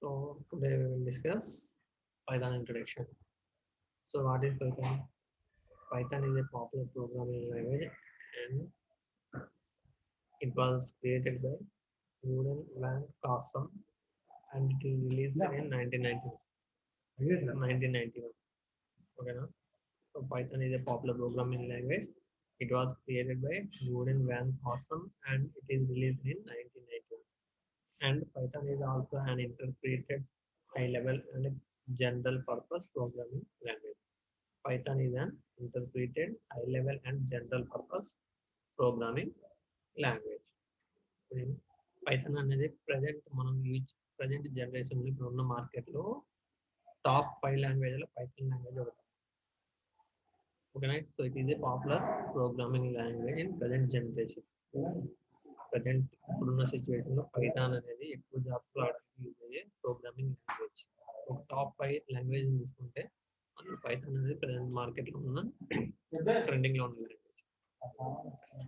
So today we will discuss Python introduction. So what is Python? Python is a popular programming language and it was created by Rudolf van Carson and it is released in 1991. Okay, now? So Python is a popular programming language. It was created by Rudolf van Carson and it is released in 1991. And Python is also an interpreted high-level and general purpose programming language. Python is an interpreted high-level and general purpose programming language. Python అనేది present generation ఇప్పుడు ఉన్న మార్కెట్లో top 5 లాంగ్వేజ్లో Python language ఒకటి. ఓకేనా, so it is a popular programming language in present generation. Present ఇప్పుడున్న సిచ్యువేషన్లో Python అనేది ఎక్కువ జాబ్స్ ఆడడానికి యూజ్ అయ్యే ప్రోగ్రామింగ్ లాంగ్వేజ్. ఒక టాప్ 5 లాంగ్వేజ్ చూసుకుంటే అందులో పైథాన్ అనేది ప్రజెంట్ మార్కెట్లో ఉన్న ట్రెండింగ్లో ఉన్న లాంగ్వేజ్.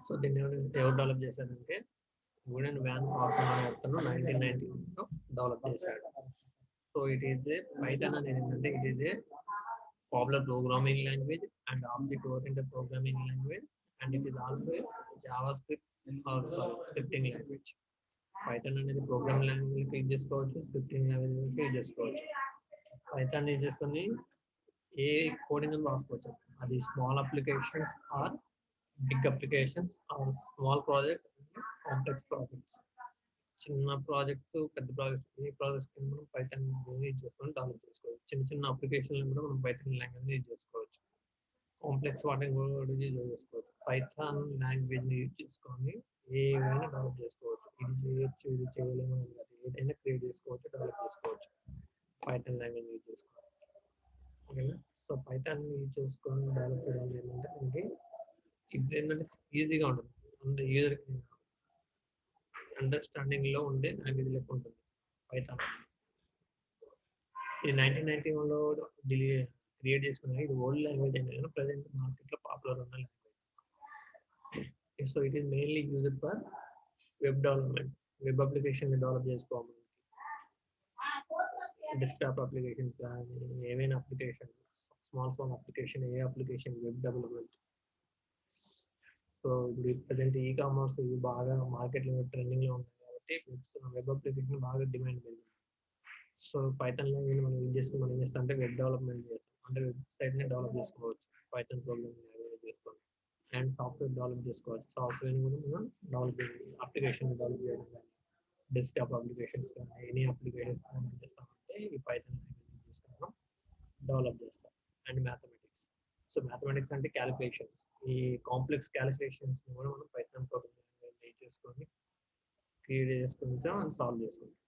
సో దీన్ని ఎవరు డెవలప్ చేశారంటే Rudolf van Carson అనే అతను 1991లో డెవలప్ చేశాడు. So it is a Python అనేది ఏంటంటే it is a popular programming language and object oriented programming language and it is also Java scripting language. Python అనేది ప్రోగ్రామింగ్ లాంగ్వేజ్ యూజ్ చేసుకోవచ్చు, scripting language use చేసుకోవచ్చు. Python use చేసుకొని ఏ coding రాసుకోవచ్చు. అది small applications or big applications or small projects complex projects. చిన్న projects, పెద్ద projects, ఈ ప్రాజెక్ట్స్ కింద మనం పైథాన్ యూజ్ చేసుకొని డెవలప్ చేసుకోవచ్చు. చిన్న చిన్న అప్లికేషన్లు కూడా మనం పైథాన్ లాంగ్వేజ్ యూజ్ చేసుకోవచ్చు. కాంప్లెక్స్ వాటిని కూడా యూజ్ చేసుకోవచ్చు. పైథాన్ లాంగ్వేజ్ని యూజ్ చేసుకొని ఏవైనా డెవలప్ చేసుకోవచ్చు. ఇది చేయొచ్చు, ఇది చేయలేము అని కాదు, ఏదైనా క్రియేట్ చేసుకోవచ్చు, డెవలప్ చేసుకోవచ్చు. పైథాన్ లాంగ్వేజ్ యూజ్ చేసుకోవాలి. ఓకేనా, సో పైథాన్ యూజ్ చేసుకొని డెవలప్ చేయడం ఏంటంటే మనకి ఇది ఏంటంటే ఈజీగా ఉంటుంది, అంత యూజర్ అండర్స్టాండింగ్లో ఉండే లాంగ్వేజ్ లెక్క ఉంటుంది పైథాన్. ఇది 1991లో క్రియేట్ చేసుకున్నాను. ఇది ఓల్డ్ లాంగ్వేజ్ అయినా కానీ ప్రజెంట్ మార్కెట్లో పాపులర్ ఉన్న language. So it is mainly used for web development. Web application develop చేసుకోవాలి, డెస్క్టాప్ అప్లికేషన్స్ కానీ ఏమైనా అప్లికేషన్, స్మాల్ అప్లికేషన్, ఏ అప్లికేషన్, వెబ్ డెవలప్మెంట్. సో ఇప్పుడు ప్రజెంట్ ఈ కామర్స్ ఇవి బాగా మార్కెట్లో ట్రెండింగ్లో ఉన్నాయి కాబట్టి వెబ్ అప్లికేషన్ బాగా డిమాండ్ పెరిగింది. సో పైథాన్ లాంగ్వేజ్ మనం యూజ్ చేసుకుని మనం ఏం చేస్తాం అంటే వెబ్ డెవలప్మెంట్ చేస్తాం, అంటే వెబ్సైట్ని డెవలప్ చేసుకోవచ్చు పైథాన్ ప్రోగ్రామింగ్ లాంగ్వేజ్ చేసుకొని. అండ్ సాఫ్ట్వేర్ డెవలప్ చేసుకోవచ్చు. సాఫ్ట్వేర్ని కూడా మనం డెవలప్ అప్లికేషన్ డెవలప్ చేయడం కానీ, డెస్క్టాప్ అప్లికేషన్స్ కానీ, ఎనీ అప్లికేషన్స్ ఏం చేస్తామంటే ఈ పైథాన్ లాంగ్వేజ్ యూజ్ చేసుకుని మనం డెవలప్ చేస్తాం. And mathematics. సో మ్యాథమెటిక్స్ అంటే క్యాలిక్యులేషన్స్, ఈ కాంప్లెక్స్ క్యాలిక్యులేషన్స్ని కూడా మనం పైథాన్ ప్రోగ్రామింగ్ లాంగ్వేజ్ యూజ్ చేసుకొని క్రియేట్ చేసుకుంటాం అండ్ సాల్వ్ చేసుకుంటాం.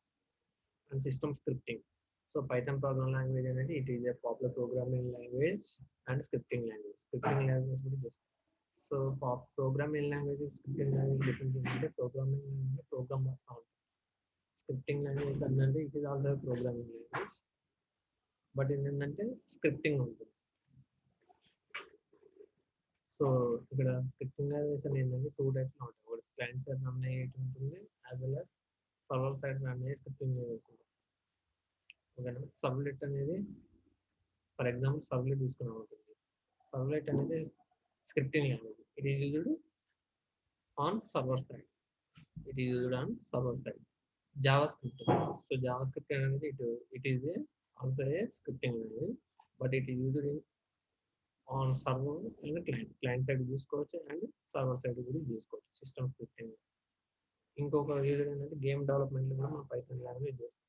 And system scripting. So Python programming language అనేది it is a popular programming language and scripting language. Scripting language కూడా చేస్తాం. So programming language, scripting language difference ఏంటంటే programming language program రాస్తా ఉంటాం. Scripting language అంటే it is also programming language, but ఏంటంటే scripting ఉంటుంది. So ఇక్కడ స్క్రిప్టింగ్ లాంగ్వేజ్ ఏంటంటే 2 టైప్స్ ఉంటాయి. ఒకటి క్లయింట్ సైడ్ రన్ అయ్యేది ఉంటుంది, as well as server side run అయ్యే స్క్రిప్టింగ్ లాంగ్వేజ్ ఉంటుంది. ఓకేనా, సర్వ్లెట్ అనేది ఫర్ ఎగ్జాంపుల్ సర్వ్లెట్ తీసుకున్నాం ఉంటుంది. సర్వ్లెట్ అనేది scripting language. It is used on server side. It is used on server side. JavaScript. So JavaScript అనేది it is a also a scripting language, but it is used in on server and client side చూసుకోవచ్చు and server side కూడా చూసుకోవచ్చు system scripting. ఇంకొక user ఏంటంటే game డెవలప్మెంట్లో కూడా మనం Python language చేస్తాం.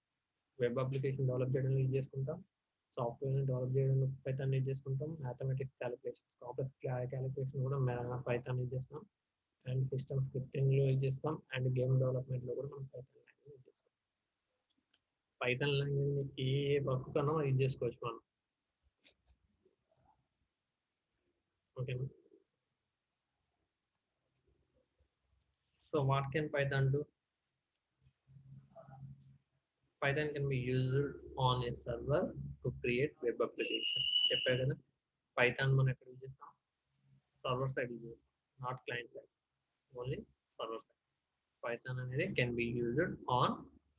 వెబ్ అప్లికేషన్ డెవలప్ చేయడానికి యూజ్ చేసుకుంటాం, సాఫ్ట్వేర్ని డెవలప్ చేయడానికి పైథాన్ యూజ్ చేసుకుంటాం, మ్యాథమెటిక్స్ క్యాలిక్యులేషన్స్, కాంప్లెక్స్ క్యాలిక్యులేషన్ కూడా పైథాన్ యూజ్ చేస్తాం, అండ్ సిస్టమ్ స్క్రిప్టింగ్లో యూజ్ చేస్తాం, అండ్ గేమ్ డెవలప్మెంట్లో కూడా మనం పైథాన్ లాంగ్వేజ్ యూజ్ చేస్తాం. పైథాన్ లాంగ్వేజ్ని ఏ వర్క్ కన్నా యూజ్ చేసుకోవచ్చు మనం. ఓకేనా, so what can Python do? Python can be used on a server to create web applications. చెప్పారు కదా, పైథాన్ మనం ఎక్కడ యూజ్ చేస్తాం? సర్వర్ సైడ్ యూజ్ చేస్తాం, not client side, only server side. Python అనేది can be used on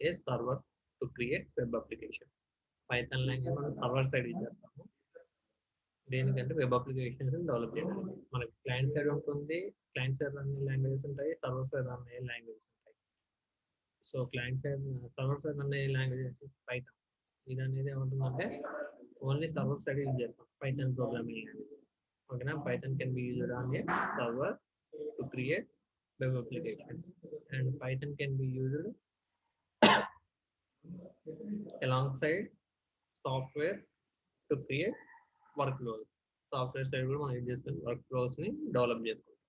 a server to create web application. Python language మనం server side use చేస్తాము. దేనికంటే వెబ్ అప్లికేషన్స్ డెవలప్ చేయడానికి. మనకి క్లయింట్ సైడ్ ఉంటుంది, client side run languages ఉంటాయి, server side run అయ్యే languages ఉంటాయి. So client side server side run అయ్యే లాంగ్వేజ్ పైథాన్. ఇది అనేది ఏముంటుందంటే ఓన్లీ సర్వర్ సైడ్ యూజ్ చేస్తాం పైథాన్ ప్రోగ్రామింగ్ లాంగ్వేజ్. ఓకేనా, Python can be used on a server to create web applications, and Python can be used alongside software to create workflows. Software side కూడా మనం use చేసుకుని workflows ని develop చేసుకుంటాం.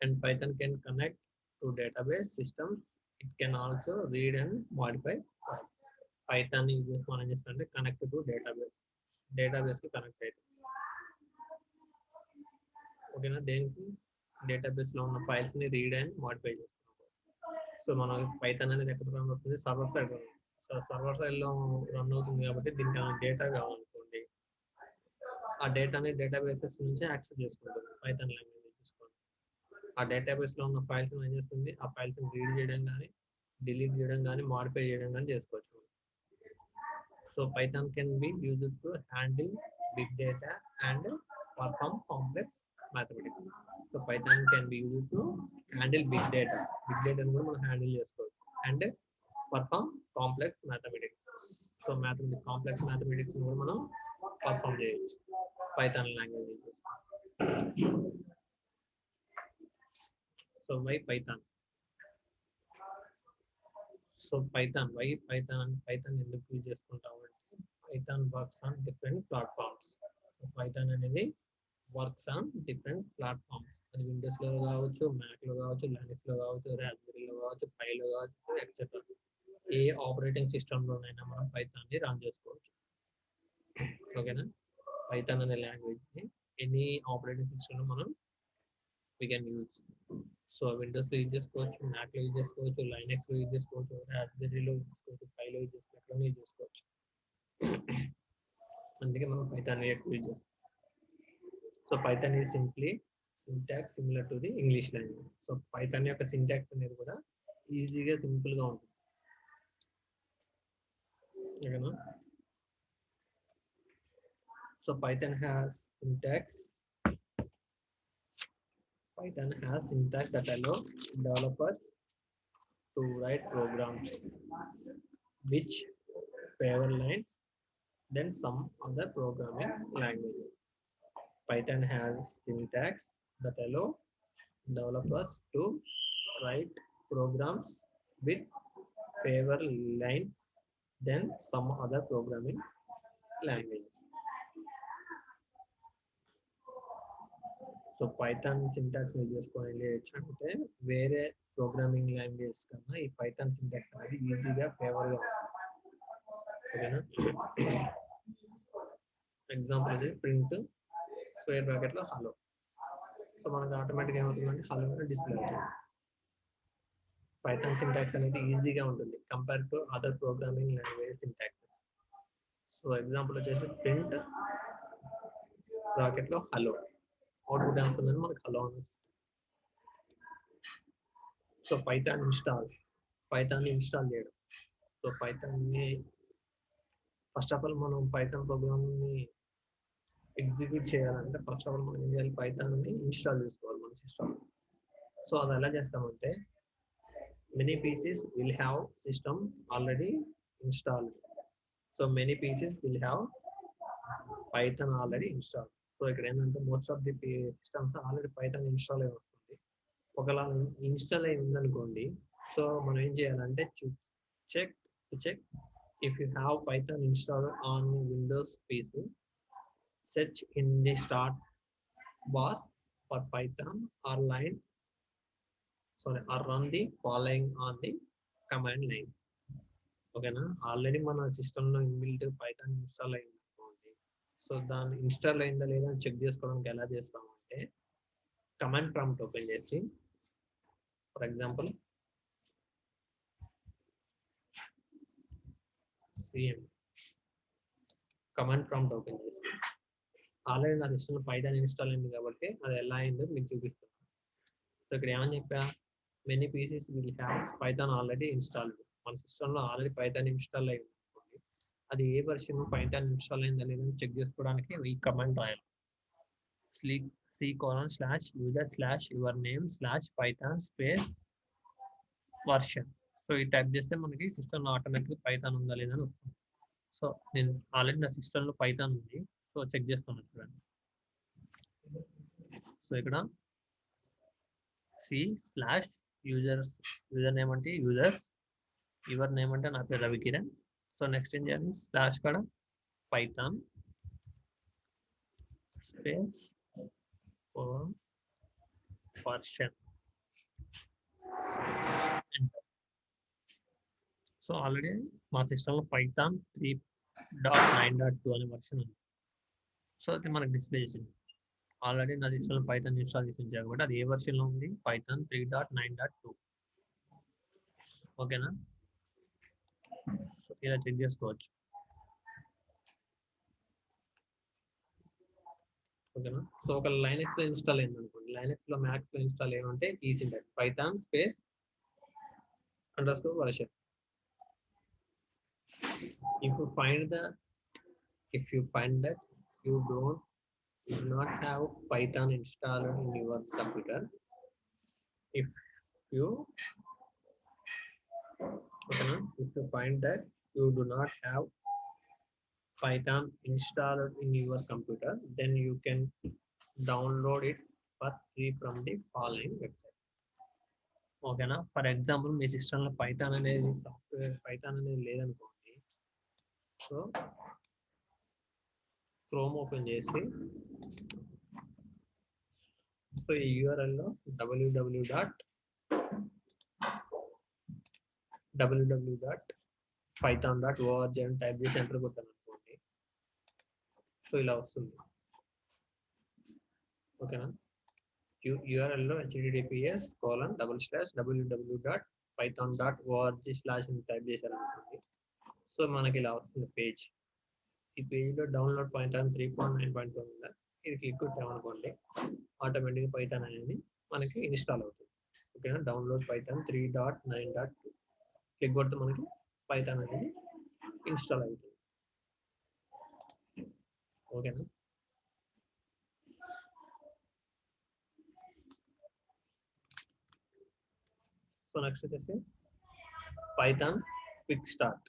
And Python can connect to database systems. It can also read and modify files. Python ని use చేసి మనం ఏం చేస్తామంటే కనెక్ట్ టు డేటాబేస్ కి కనెక్ట్ అవుతుంది. ఓకేనా, దేనికి డేటాబేస్ లో ఉన్న ఫైల్స్ ని రీడ్ అండ్ మోడిఫై చేసుకుంటాం. సో మనం పైథాన్ అనేది ఎక్కడ రన్ అవుతుంది, server side run. So server side లో రన్ అవుతుంది కాబట్టి దీనికి డేటా కావాలనుకోండి, ఆ డేటాని డేటాబేసెస్ నుంచి యాక్సెస్ చేసుకుంటుంది పైథాన్ లాంగ్వేజ్ తీసుకొని. ఆ డేటాబేస్ లో ఉన్న ఫైల్స్ ఏం చేస్తుంది, ఆ ఫైల్స్ రీడ్ చేయడం కానీ, డిలీట్ చేయడం కానీ, మోడిఫై చేయడం కానీ చేసుకోవచ్చు. So Python can be used to handle big data and perform complex mathematics. So Python can be used to handle big data. Big data ని కూడా మనం హ్యాండిల్ చేసుకోవచ్చు and perform complex mathematics. So complex mathematics కూడా మనం perform చేయొచ్చు Python language use చేస్తాం. So why Python? So Python ఎందుకు use చేసుకుంటాం అంటే Python works on different platforms. Python అనేది వర్క్స్ ఆన్ డిఫరెంట్ ప్లాట్ఫామ్స్. అది విండోస్లో కావచ్చు, మ్యాక్లో కావచ్చు, లైనక్స్లో కావచ్చు, రాస్బెర్రీలో కావచ్చు, పైలో కావచ్చు, ఎక్సెట్రా. ఏ ఆపరేటింగ్ సిస్టంలోనైనా మనం పైథాన్ని రన్ చేసుకోవచ్చు. ఓకేనా, పైథాన్ అనే లాంగ్వేజ్ని ఎనీ ఆపరేటింగ్ సిస్టంలో మనం వీ కెన్ యూజ్. సో విండోస్లో యూజ్ చేసుకోవచ్చు, మ్యాక్లో యూజ్ చేసుకోవచ్చు, లైనక్స్లో యూజ్ చేసుకోవచ్చు, రాస్బెర్రీలో యూజ్ చేసుకోవచ్చు, పైలో యూజ్ చేసుకోవచ్చు, ఎక్కడైనా యూజ్ చేసుకోవచ్చు. అందుకే మనం పైథాన్ ఎక్కువ యూజ్ చేస్తాం. So Python is simply syntax similar to the English language. So Python యొక్క సింటాక్స్ అనేది కూడా ఈజీగా సింపుల్గా ఉంటుంది. ఓకేనా, so Python has syntax that allow developers to write programs which favor lines than some other programming languages. Python has syntax that allow developers to write programs with favor lines than some other programming languages. So Python syntax use చేసుకొని అంటే వేరే programming language కన్నా ఈ Python syntax అనేది ఈజీగా ఫేవర్గా ఉంటుంది. ఓకేనా, ఎగ్జాంపుల్ అది ప్రింట్ స్క్వేర్ బ్రాకెట్లో హలో. సో మనకు ఆటోమేటిక్గా ఏమవుతుందంటే హలో అనేది డిస్ప్లే అవుతుంది. పైథాన్ సింటాక్స్ అనేది ఈజీగా ఉంటుంది compare to other programming language syntaxes. So example వచ్చేసి ప్రింట్ బ్రాకెట్లో హలో, అవుట్పుట్ ఏమవుతుందని మనకు హలో అని. సో పైథాన్ ఇన్స్టాల్ చేయడం. సో పైథాన్ని ఫస్ట్ ఆఫ్ ఆల్ మనం పైథాన్ ప్రోగ్రామ్ని ఎగ్జిక్యూట్ చేయాలంటే ఫస్ట్ ఆఫ్ ఆల్ మనం ఏం చేయాలి, పైథాన్ని ఇన్స్టాల్ చేసుకోవాలి మన సిస్టమ్. సో అది ఎలా చేస్తామంటే many pieces will have system already installed. So many pieces will have Python already install. So ఇక్కడ ఏంటంటే most of the systems already Python install అయి వస్తుంది. ఒకవేళ ఇన్స్టాల్ అయి ఉందనుకోండి, సో మనం ఏం చేయాలంటే check if you have Python installed on Windows PC, search in the start bar for Python or run the following on the command line. ఓకేనా, already మన సిస్టంలో ఇన్బిల్ట్ పైథాన్ ఇన్స్టాల్ అయింది అనుకోండి. సో దాన్ని ఇన్స్టాల్ అయిందా లేదా అని చెక్ చేసుకోవడానికి ఎలా చేస్తామంటే కమాండ్ ప్రాంప్ట్ ఓపెన్ చేసి, for example cm command prompt open చేసి, ఆల్రెడీ నా సిస్టంలో పైథాన్ ఇన్స్టాల్ అయింది కాబట్టి అది ఎలా అయిందో మీకు చూపిస్తున్నాను. సో ఇక్కడ ఏమని చెప్పా, many pieces will have Python already installed. మన సిస్టంలో ఆల్రెడీ పైథాన్ ఇన్స్టాల్ అయ్యి ఉంది, అది ఏ వర్షన్ పైథాన్ ఇన్స్టాల్ అయిందా లేదని చెక్ చేసుకోవడానికి ఈ కమాండ్ రాయాలి. c:/user/your name/python space version. So ఈ టైప్ చేస్తే మనకి సిస్టంలో ఆటోమేటిక్గా పైథాన్ ఉందా లేదా అని వస్తుంది. సో నేను ఆల్రెడీ నా సిస్టంలో పైథాన్ ఉంది, సో చెక్ చేస్తాను చూడండి. సో ఇక్కడ యూజర్ నేమ్ అంటే యూజర్స్, యువర్ నేమ్ అంటే నా పేరు రవికిరణ్. సో నెక్స్ట్ ఏం చేయాలి, స్లాష్ కాడ Python space version. So already మా సిస్టంలో పైథాన్ 3.9.2 అనే వర్షన్ ఉంది. సో అది మనకు డిస్ప్లే చేసింది. ఆల్రెడీ నా సిస్టంలో పైథాన్ ఇన్స్టాల్ చేసి ఉంచాను కాబట్టి అది ఏ వర్షన్లో ఉంది, పైథాన్ 3.9.2. ఓకేనా, సో ఇలా చెక్ చేసుకోవచ్చు. ఓకేనా, సో ఒక లైనక్స్లో ఇన్స్టాల్ అయింది అనుకోండి, లైనక్స్లో మ్యాక్స్లో ఇన్స్టాల్ ఏమంటే ఈ syntax Python space _version. If you find that you do not have Python installed in your computer, if you find that you do not have Python installed in your computer, then you can download it for free from the following website. ఓకేనా, for example మీ సిస్టంలో Python అనేది లేదనుకోండి, so chrome open చేసి so ఈ యూఆర్ఎల్లో www.python.org అని type చేసి enter కొట్టాను అనుకోండి, సో ఇలా వస్తుంది. ఓకేనా, యూఆర్ఎల్లో https://www.python.org/ అని టైప్ చేశారనుకోండి, సో మనకి ఇలా వస్తుంది పేజ్. ఈ పేజ్లో డౌన్లోడ్ పైథాన్ 3.9.2 ఉందా, ఇది క్లిక్ కొట్టామనుకోండి, ఆటోమేటిక్గా పైథాన్ అనేది మనకి ఇన్స్టాల్ అవుతుంది. ఓకేనా, డౌన్లోడ్ పైథాన్ 3.9.2 క్లిక్ కొడితే మనకి పైథాన్ అనేది ఇన్స్టాల్ అవుతుంది. ఓకేనా, సో నెక్స్ట్ వచ్చేసి Python quick start.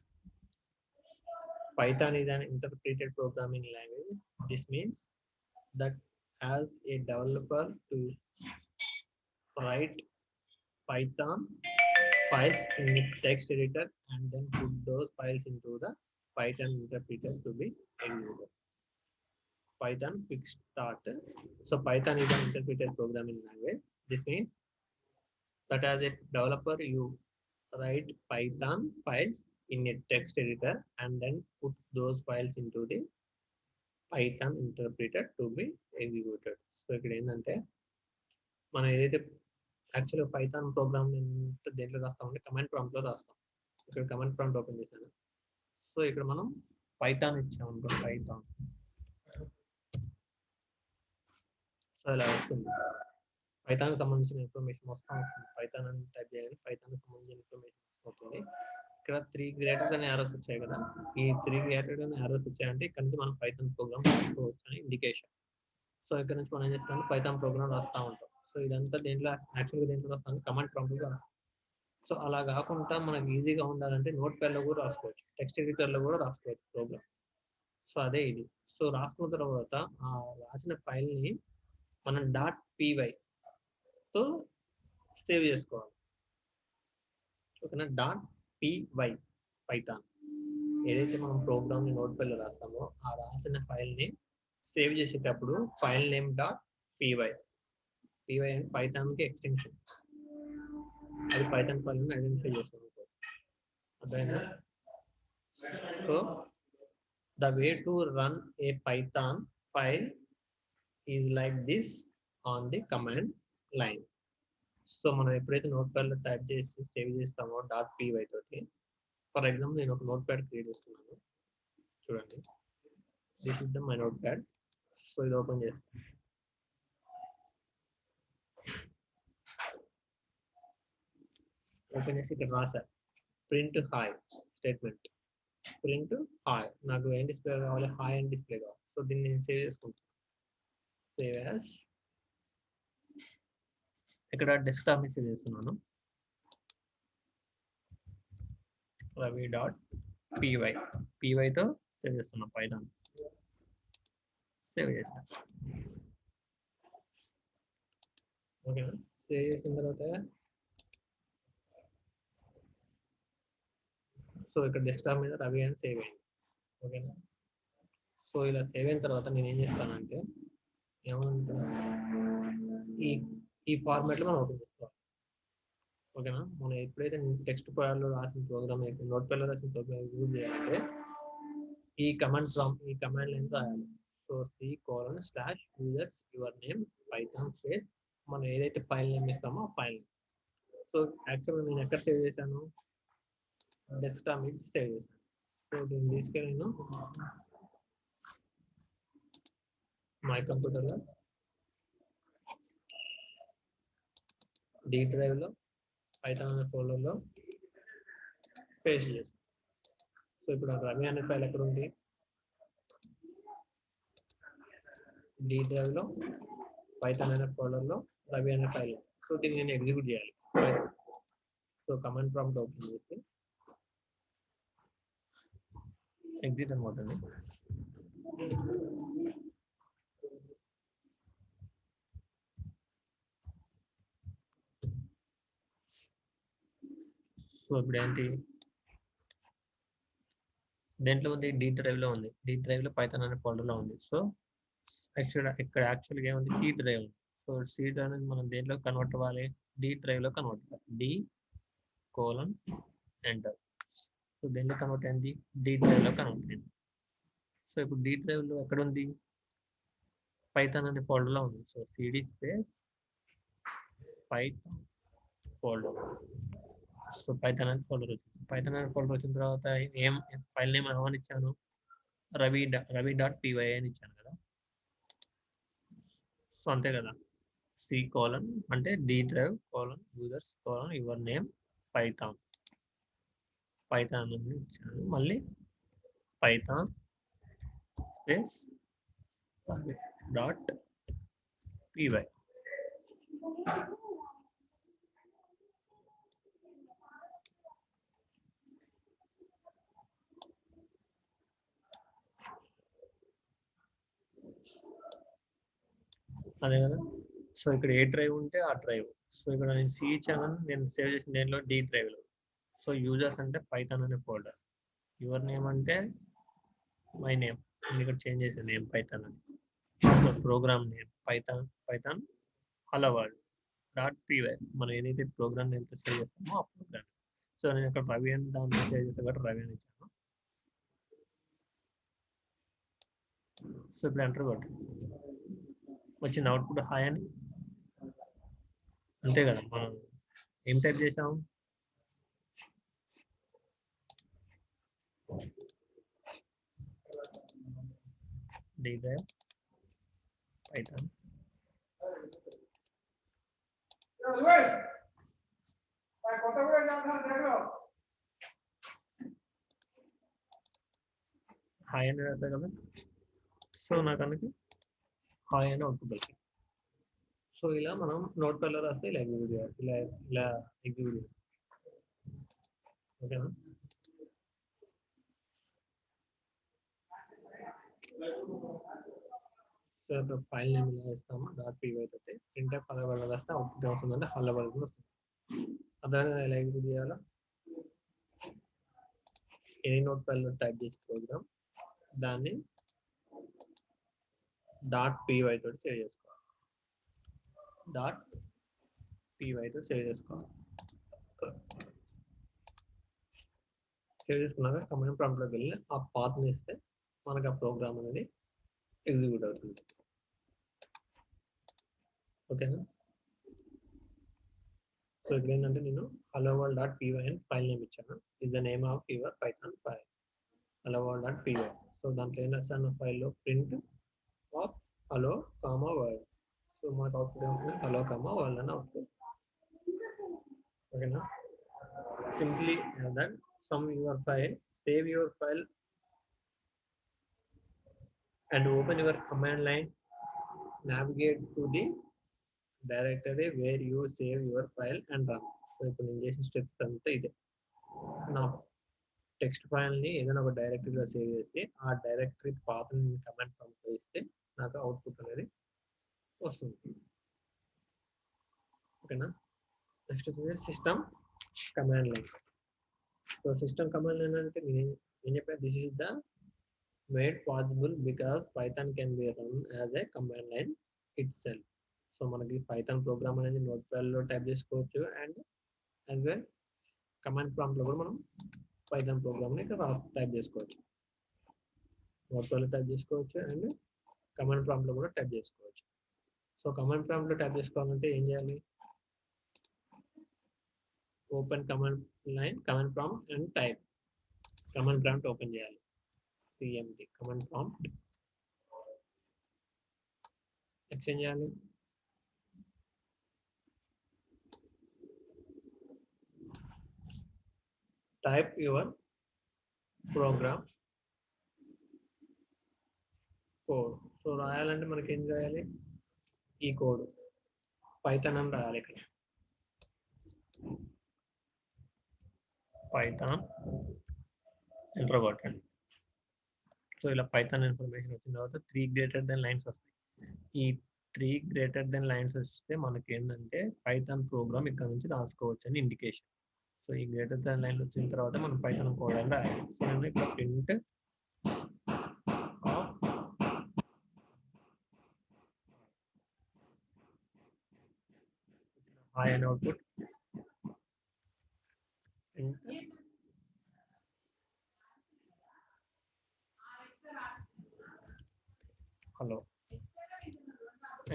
Python is an interpreted programming language. This means that as a developer to write Python files in a text editor and then put those files into the Python interpreter to be executed. Python quick start. So Python is an interpreted programming language. This means that as a developer you write Python files in a text editor and then put those files into the Python interpreter to be executed. So ఇక్కడ ఏంటంటే మనం ఏదైతే యాక్చువల్గా Python program దేంట్లో రాస్తామంటే command ప్రాంప్ట్లో రాస్తాం. ఇక్కడ command prompt open చేశాను. So ఇక్కడ మనం పైథాన్ ఇచ్చామనుకో, పైథాన్ సో ఇలా వస్తుంది. పైథాన్కి సంబంధించిన ఇన్ఫర్మేషన్ మొత్తం వస్తుంది. పైథాన్ అని టైప్ చేయాలి, పైథాన్కి సంబంధించిన ఇన్ఫర్మేషన్ అవుతుంది. ఇక్కడ 3 arrows వచ్చాయి కదా, ఈ 3 arrows వచ్చాయంటే ఇక్కడ నుంచి మనం పైథాన్ ప్రోగ్రామ్ రాసుకోవచ్చు అని ఇండికేషన్. సో ఇక్కడ నుంచి మనం ఏం చేస్తాం, పైథాన్ ప్రోగ్రామ్ రాస్తూ ఉంటాం. సో ఇదంతా దేంట్లో రాస్తాం, కమాండ్ ప్రాంప్ట్లో రాస్తాం. సో అలా కాకుండా మనకి ఈజీగా ఉండాలంటే నోట్ ప్యాడ్లో కూడా రాసుకోవచ్చు, టెక్స్ట్ ఎడిటర్లో కూడా రాసుకోవచ్చు ప్రోగ్రామ్. సో అదే ఇది. సో రాసుకున్న తర్వాత ఆ రాసిన ఫైల్ని మనం .py తో సేవ్ చేసుకోవాలి. ఓకేనా, .py పైథాన్ ఏదైతే మనం ప్రోగ్రామ్ని నోట్ ప్యాడ్లో రాస్తామో ఆ రాసిన ఫైల్ని సేవ్ చేసేటప్పుడు ఫైల్ నేమ్ .py అంటే పైథాన్కి ఎక్స్టెన్షన్, అది పైథాన్ ఫైల్ని ఐడెంటిఫై చేస్తాం. అర్థమైందా? So the way to run A Python file is like this on the command line. So మనం ఎప్పుడైతే నోట్ ప్యాడ్లో టైప్ చేసి సేవ్ చేస్తామో .py తోటి, ఫర్ ఎగ్జాంపుల్ నేను ఒక నోట్ ప్యాడ్ క్రియేట్ చేస్తున్నాను చూడండి. This is the my note pad. So ఇది ఓపెన్ చేస్తాను. ఓపెన్ చేసి ఇక్కడ రాశారు print hi statement. Print hi, నాకు ఏం డిస్ప్లే కావాలి, హాయ్ అని డిస్ప్లే కావాలి. సో దీన్ని నేను సేవ్ చేసుకుంటాను. సేవ్ యాజ్, ఇక్కడ డెస్క్టాప్ ని సేవ్ చేస్తున్నాను, ravi.py. pyతో సేవ్ చేస్తున్నాం, పైథాన్ సేవ్ చేసాను. ఓకేనా, సేవ్ చేసిన తర్వాత సో ఇక్కడ డెస్క్టాప్ మీద రవి అని సేవ్ అయింది. ఓకేనా, సో ఇలా సేవ్ అయిన తర్వాత నేను ఏం చేస్తానంటే ఏమంటున్నా ఈ ఈ ఫార్మాట్లో మనం ఓపెన్ చేసుకోవాలి. ఓకేనా, మనం ఎప్పుడైతే టెక్స్ట్ ప్యాడ్లో రాసిన ప్రోగ్రామ్ అయితే నోట్ ప్యాడ్లో రాసిన ప్రోగ్రామ్ యూజ్ చేయాలంటే ఈ కమాండ్ లైన్ రాయాలి. So C:/users your name python space మనం ఏదైతే ఫైల్ నేమ్ ఇస్తామో ఆ ఫైల్. సో యాక్చువల్గా నేను ఎక్కడ సేవ్ చేశాను, డెస్క్టాప్ మీద సేవ్ చేశాను. సో దీన్ని తీసుకెళ్ళి నేను మై కంప్యూటర్లో D డ్రైవ్లో పైథాన్ అనే ఫోల్డర్లో పేస్ట్ చేస్తాను. సో ఇప్పుడు రవి అనే ఫైల్ ఎక్కడ ఉంది, D డ్రైవ్లో పైథాన్ అనే ఫోల్డర్లో రవి అనే ఫైల్. సో దీన్ని నేను ఎగ్జిక్యూట్ చేయాలి. సో కమాండ్ ప్రాంప్ట్ ఓపెన్ చేసి ఎగ్జిట్ అని కొట్టండి. సో ఇప్పుడు ఏంటి, దేంట్లో ఉంది, D డ్రైవ్లో ఉంది. D డ్రైవ్లో పైథాన్ అనే ఫోల్డర్లో ఉంది. సో ఇక్కడ యాక్చువల్గా ఏముంది, C డ్రైవ్ ఉంది. సో C డ్రైవ్ అనేది మనం దేంట్లో కన్వర్ట్ అవ్వాలి, D డ్రైవ్లో కన్వర్ట్ అవ్వాలి. D:/ఎంటర్. సో దేంట్లో కన్వర్ట్ అయింది, D డ్రైవ్లో కన్వర్ట్ అయింది. సో ఇప్పుడు D డ్రైవ్లో ఎక్కడ ఉంది, పైథాన్ అనే ఫోల్డర్లో ఉంది. So cd space Python folder. So Python అనే ఫోల్డర్ వచ్చింది. పైథాన్ అనే ఫోల్డర్ వచ్చిన తర్వాత ఏం ఫైల్ నేమ్ ఏమని ఇచ్చాను, ravi.py అని ఇచ్చాను కదా. సో అంతే కదా, C: అంటే D drive users your name python అని ఇచ్చాను. మళ్ళీ పైథాన్ స్పేస్ .py. అదే కదా. సో ఇక్కడ ఏ డ్రైవ్ ఉంటే ఆ డ్రైవ్. సో ఇక్కడ నేను C ఇచ్చాను, నేను సేవ్ చేసిన దేంట్లో D డ్రైవ్లో. సో యూజర్స్ అంటే పైథాన్ అనే ఫోల్డర్, యువర్ నేమ్ అంటే మై నేమ్, నేను ఇక్కడ చేంజ్ చేసే నేమ్ పైథాన్ అని. So program name Python hello-world.py మనం ఏదైతే ప్రోగ్రామ్ నేమ్తో సేవ్ చేస్తామో ఆ ప్రోగ్రామ్. సో నేను ఇక్కడ రవి అని దాంట్లో సేవ్ చేస్తే కాబట్టి రవి అని ఇచ్చాను. సో ఇప్పుడు ఎంటర్ కొట్టి వచ్చిన అవుట్పుట్ హాయ్ అని. అంతే కదా, మనం ఏం టైప్ చేసాం, D డ్రైవ్ పైథాన్ హాయ్ అని రాస్తారు కదా. సో నాకు అందుకే హాయ్ అని అవుట్పుట్ వచ్చింది. సో ఇలా మనం నోట్ ప్యాడ్లో రాస్తే ఇలా ఎగ్జిక్యూట్ చేయాలి, ఇలా ఎగ్జిక్యూట్ చేస్తాం. ఓకేనా, సో ఇప్పుడు ఫైల్ నేమ్ ఇలా ఇస్తాము .py తోటి ప్రింట్ఎఫ్ hello-world రాస్తే అవుట్పుట్ అవుతుందంటే hello-world కూడా వస్తుంది. అర్థమైనా ఎలా ఎగ్జిక్యూట్ చేయాలో. ఎనీ నోట్ ప్యాడ్లో టైప్ చేసే ప్రోగ్రామ్ దాన్ని .py తోటి సేవ్ చేసుకోవాలి. .py తో సేవ్ చేసుకోవాలి. సేవ్ చేసుకున్నాక కమాండ్ ప్రాంప్ట్లోకి వెళ్ళి ఆ పాత్ని ఇస్తే మనకు ఆ ప్రోగ్రామ్ అనేది ఎగ్జిక్యూట్ అవుతుంది. ఓకేనా, సో ఇక్కడ ఏంటంటే నేను hello-world.py అని ఫైల్ నేమ్ ఇచ్చాను. Is the name of your Python file hello-world.py. So దాంట్లో ఏం రాస్తాను, ఫైల్లో print of hello, world. So మనకు అవుట్పుట్ ఏమవుతుంది, hello, world అని అవుతుంది. ఓకేనా, simply that sum your file, save your file, and open your command line, navigate to the directory where you save your file and run. So ఇప్పుడు నేను చేసిన steps అంతా ఇదే. నా టెక్స్ట్ ఫైల్ని ఏదైనా ఒక డైరెక్టరీలో సేవ్ చేసి ఆ డైరెక్టరీ పాత్రని కమాండ్ ప్రాంప్ట్లో ఇస్తే నాకు అవుట్పుట్ అనేది వస్తుంది. ఓకేనా. నెక్స్ట్ వచ్చేసి system command line. So system command line అంటే నేను ఏం చెప్పాను, this is the made possible because Python can B run as a command line it self. So మనకి పైథాన్ ప్రోగ్రామ్ అనేది నోట్ ప్యాడ్లో టైప్ చేసుకోవచ్చు, అండ్ యాజ్ వెల్ కమాండ్ ప్రాంప్ట్లో కూడా మనం Python ప్రోగ్రామ్ని ఇక్కడ టైప్ చేసుకోవచ్చు. నోట్ ప్యాడ్లో టైప్ చేసుకోవచ్చు అండ్ కమాండ్ ప్రాంప్ట్లో కూడా టైప్ చేసుకోవచ్చు. సో కమాండ్ ప్రాంప్ట్లో టైప్ చేసుకోవాలంటే ఏం చేయాలి, open command line, command prompt and type. Command prompt open చేయాలి, సిఎండి కమాండ్ ప్రాంప్ట్. నెక్స్ట్ ఏం చేయాలి, type your programme code. So రాయాలంటే మనకి ఏం రాయాలి, ఈ కోడ్ పైథాన్ అని రాయాలి. ఇక్కడ పైథాన్ ఎంటర్ కొట్టండి. సో ఇలా పైథాన్ ఇన్ఫర్మేషన్ వచ్చిన తర్వాత 3 గ్రేటర్ దెన్ లైన్స్ వస్తాయి. ఈ 3 గ్రేటర్ దెన్ లైన్స్ వస్తే మనకి ఏంటంటే పైథాన్ ప్రోగ్రామ్ ఇక్కడ నుంచి రాసుకోవచ్చు అని ఇండికేషన్. సో ఈ గ్రేటర్ దెన్ లైన్ వచ్చిన తర్వాత మనం పైథాన్ కోడ్ అని రాయాలి. సో నేను ఇక్కడ ప్రింట్ హాయ్ అని అవుట్పుట్, హలో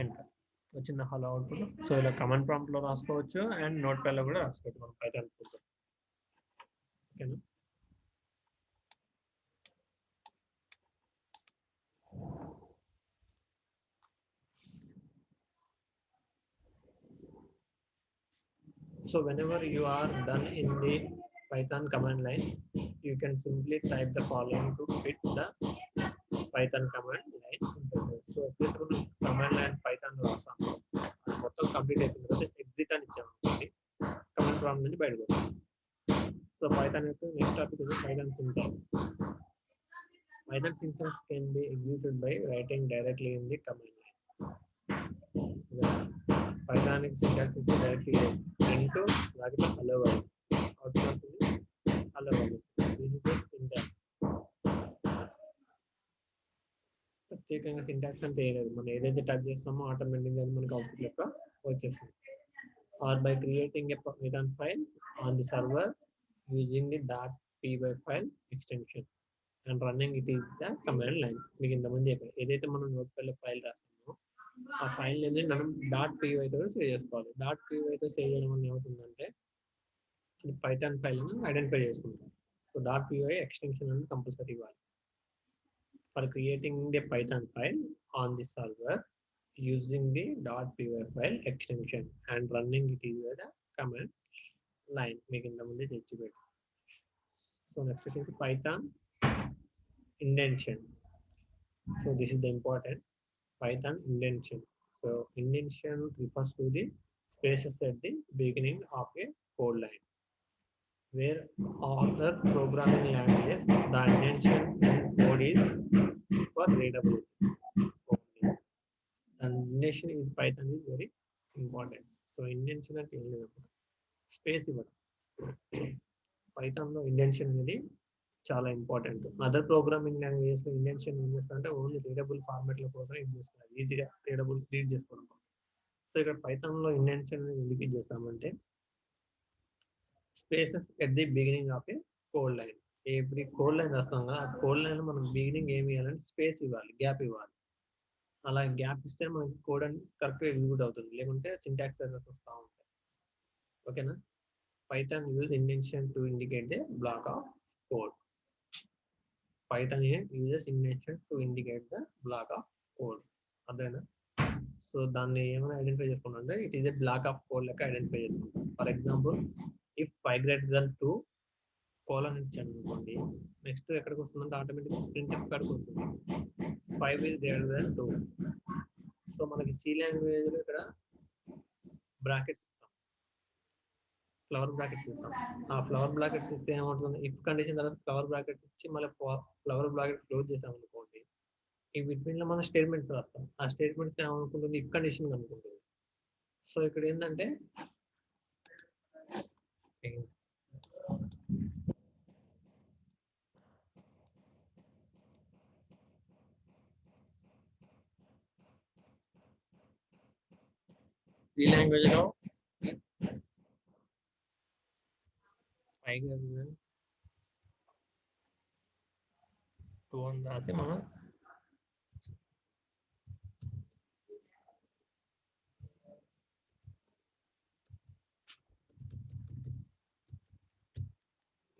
ఎంటర్ వచ్చిన హలో అవుట్పుట్. సో ఇలా కమాండ్ ప్రాంప్ట్లో రాసుకోవచ్చు అండ్ నోట్ ప్యాడ్లో కూడా రాసుకోవచ్చు మనం పైథాన్ ప్రోగ్రామ్. ఓకేనా. So whenever you are done in the Python command line, you can simply type the following to fit the Python command line interface. So ఇప్పుడు command line Python రాసాము, మొత్తం complete అయిపోయిన తర్వాత exit అని ఇచ్చాము అనుకోండి, command prompt నుంచి బయటకు వస్తాం. సో పైథాన్ యొక్క next topic is Python syntax. Python syntax can be executed by writing directly in the command line. Python syntax is directly into hello world. Output is hello world. This is the syntax. ప్రత్యేకంగా syntax అంటే ఏదైతే మనం ఏదైతే type చేస్తామో ఆటోమేటిక్గా అది మనకి output లెక్క వచ్చేస్తుంది. Or by creating a Python file on the server using the .py file extension and running it is the command line. మీకు ఇంతకుముందు చెప్పాను, ఏదైతే మనం నోట్ప్యాడ్లో ఫైల్ రాస్తామో ఆ ఫైల్ అనేది మనం .py తో సేవ్ చేసుకోవాలి. .py తో సేవ్ చేయడం వల్ల ఏమవుతుందంటే అది పైథాన్ ఫైల్ ని ఐడెంటిఫై చేసుకుంటాం. సో .py ఎక్స్టెన్షన్ అనేది కంపల్సరీ ఇవ్వాలి. For creating the Python file on the server using the .py file extension and running it is the command line. మీకు ఇంత ముందే తెచ్చిపెట్టు. So next is Python indentation. So this is the important Python indentation. So indentation refers to the spaces at the beginning of a code line. Where other programming languages, the indentation in code is for readability. And indentation in Python is very important. So indentation అంటే ఏం లేదన్నమాట, space ఇవ్వడం. పైథాన్లో ఇండెన్షన్ అనేది చాలా important. Other programming లాంగ్వేజెస్లో ఇండెన్షన్ ఏం చేస్తా అంటే only readable ఫార్మాట్ల కోసం యూజ్ చేస్తున్నారు, ఈజీగా రీడబుల్ రీడ్ చేసుకోవడం కోసం. సో ఇక్కడ పైథాన్లో ఇండెన్షన్ అనేది ఎందుకు యూజ్ చేస్తామంటే spaces at the beginning of a code line. Every code line వస్తాం కదా, ఆ కోడ్ లైన్ మనం బిగినింగ్ ఏమి ఇవ్వాలంటే స్పేస్ ఇవ్వాలి, గ్యాప్ ఇవ్వాలి. అలా గ్యాప్ ఇస్తే మనకి కోడ్ అని కరెక్ట్గా ఎగ్జిక్యూట్ అవుతుంది, లేకుంటే సింటాక్స్ ఎర్రర్స్ వస్తూ ఉంటాయి. ఓకేనా. Python use indentation to indicate the block of code. Python uses indentation to indicate the block of code. అదేనా. సో దాన్ని ఏమైనా ఐడెంటిఫై చేసుకుంటాం అంటే it is a block of code లెక్క ఐడెంటిఫై చేసుకుంటాం. For example if 5 greater than 2 colon ఇచ్చాను అనుకోండి, next ఎక్కడికి వస్తుందంటే ఆటోమేటిక్ ప్రింట్ఎఫ్ కాడికి వస్తుంది. 5 ఈజ్ గ్రేటర్ దెన్ 2. సో మనకి సి లాంగ్వేజ్లో ఇక్కడ బ్రాకెట్స్ ఇస్తాం, ఫ్లవర్ బ్రాకెట్స్ ఇస్తాం. ఆ ఫ్లవర్ బ్రాకెట్స్ ఇస్తే ఏమవుతుంది, ఇఫ్ కండిషన్ తర్వాత ఫ్లవర్ బ్రాకెట్స్ ఇచ్చి మళ్ళీ ఫ్లవర్ బ్రాకెట్ క్లోజ్ చేసాం అనుకోండి, ఈ బిట్వీన్ లో మనం స్టేట్మెంట్స్ రాస్తాం. ఆ స్టేట్మెంట్స్ ఏమనుకుంటుంది, ఇఫ్ కండిషన్ అనుకుంటుంది. సో ఇక్కడ ఏంటంటే సి లాంగ్వేజ్ లో 5 2 అని రాసి మనం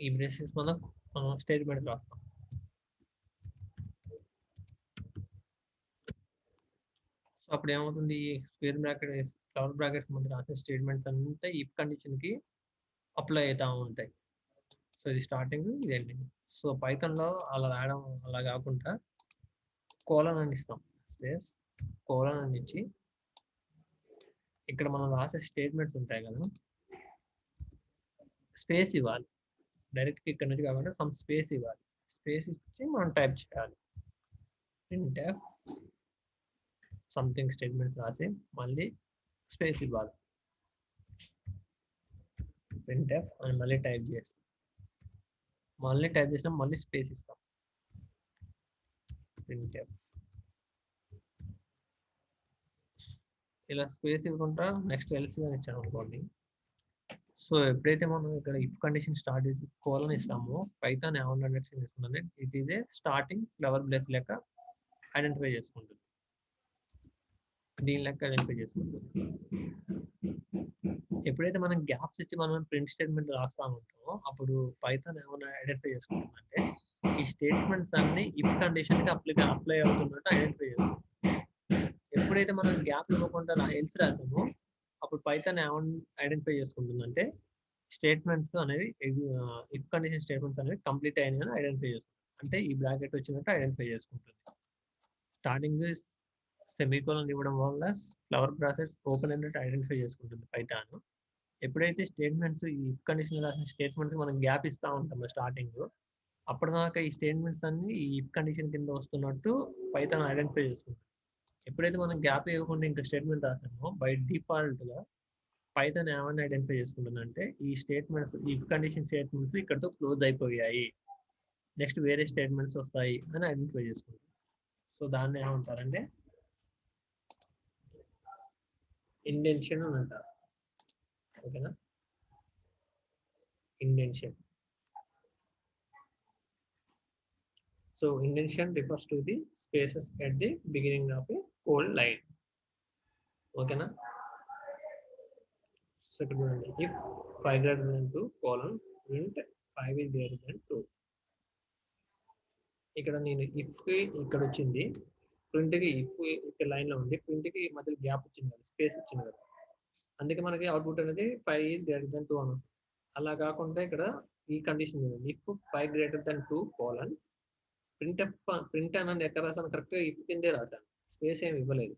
ఈ బ్రేసెస్ మనం స్టేట్మెంట్ రాస్తాం. సో అప్పుడు ఏమవుతుంది, స్క్వేర్ బ్రాకెట్ ఫ్లవర్ బ్రాకెట్స్ మధ్య రాసే స్టేట్మెంట్స్ అంతా ఇఫ్ కండిషన్ కి అప్లై అవుతా ఉంటాయి. సో ఇది స్టార్టింగ్, ఇది ఎండింగ్. సో పైథాన్ లో అలా రాయడం అలా కాకుండా కోలన్ అని ఇస్తాం, స్పేస్ కోలన్ అని ఇచ్చి ఇక్కడ మనం రాసే స్టేట్మెంట్స్ ఉంటాయి కదా, స్పేస్ ఇవ్వాలి. డైరెక్ట్ ఇక్కడ నుంచి కాకుండా సమ్ స్పేస్ ఇవ్వాలి. స్పేస్ ఇచ్చి మనం టైప్ చేయాలి. printf సంథింగ్ స్టేట్మెంట్స్ రాసి మళ్ళీ స్పేస్ ఇవ్వాలి. printf అని మళ్ళీ టైప్ చేస్తాం, మళ్ళీ టైప్ చేసినా మళ్ళీ స్పేస్ ఇస్తాం. printf ఇలా స్పేస్ ఇవ్వకుండా నెక్స్ట్ ఎల్స్ అని ఇచ్చాను అనుకోండి. సో ఎప్పుడైతే మనం ఇక్కడ ఇఫ్ కండిషన్ స్టార్ట్ చేసి కోలన్ ఇస్తామో పైథాన్ ఏమన్నా అండర్స్టాండ్ చేసుకుంటుంది, it is a starting flower brace లెక్క ఐడెంటిఫై చేసుకుంటుంది. దీని లెక్క ఐడెంటిఫై చేసుకుంటుంది. ఎప్పుడైతే మనం గ్యాప్స్ ఇచ్చి మనం ప్రింట్ స్టేట్మెంట్ రాస్తా ఉంటామో అప్పుడు పైథాన్ ఏమన్నా ఐడెంటిఫై చేసుకుంటుందంటే ఈ స్టేట్మెంట్స్ అన్ని ఇఫ్ కండిషన్ కి అప్లై అవుతున్నట్టు ఐడెంటిఫై చేస్తుంది. ఎప్పుడైతే మనం గ్యాప్ ఇవ్వకుండా ఎల్స్ రాసామో అప్పుడు పైథాన్ ఏమన్నా ఐడెంటిఫై చేసుకుంటుందంటే స్టేట్మెంట్స్ అనేవి ఇఫ్ కండిషన్ స్టేట్మెంట్స్ అనేవి కంప్లీట్ అయినాయని ఐడెంటిఫై చేసుకుంటుంది. అంటే ఈ బ్రాకెట్ వచ్చినట్టు ఐడెంటిఫై చేసుకుంటుంది. స్టార్టింగ్ సెమీకోలన్ ఇవ్వడం వల్ల ఫ్లవర్ ప్రాసెస్ ఓపెన్ అయినట్టు ఐడెంటిఫై చేసుకుంటుంది పైథాన్. ఎప్పుడైతే స్టేట్మెంట్స్ ఈ ఇఫ్ కండిషన్ రాసిన స్టేట్మెంట్స్ మనం గ్యాప్ ఇస్తూ ఉంటామో స్టార్టింగ్, అప్పటిదాకా ఈ స్టేట్మెంట్స్ అన్ని ఈ ఇఫ్ కండిషన్ కింద వస్తున్నట్టు పైథాన్ ఐడెంటిఫై చేసుకుంటుంది. ఎప్పుడైతే మనం గ్యాప్ ఇవ్వకుండా ఇంకా స్టేట్మెంట్ రాసామో బై డిఫాల్ట్ గా పైథాన్ ఏమన్నా ఐడెంటిఫై చేసుకుంటుందంటే ఈ స్టేట్మెంట్స్ ఇఫ్ కండిషన్ స్టేట్మెంట్స్ ఇక్కడతో క్లోజ్ అయిపోయాయి, నెక్స్ట్ వేరే స్టేట్మెంట్స్ వస్తాయి అని ఐడెంటిఫై చేసుకుంటుంది. సో దాన్ని ఏమంటారంటే ఇండెన్షన్ అని అంటారు. ఓకేనా, indentation. So indentation refers to the spaces at the beginning of a code line. ఓకేనా, సో ఇక్కడ చూడండి, if 5 greater than 2 colon print 5 is greater than 2. ఇక్కడ నేను ఇఫ్ ఇక్కడ వచ్చింది, ప్రింట్ కి ఇఫ్ ఇక్కడ లైన్ లో ఉంది, ప్రింట్ కి మధ్యలో గ్యాప్ వచ్చింది కదా, స్పేస్ వచ్చింది కదా, అందుకే మనకి అవుట్పుట్ అనేది 5 is greater than 2 అని. అలా కాకుండా ఇక్కడ ఈ కండిషన్ చూడండి, if 5 greater than 2 colon print అని ఎక్కడ రాసాను, కరెక్ట్గా ఇఫ్ కిందే రాశాను, స్పేస్ ఏమి ఇవ్వలేదు.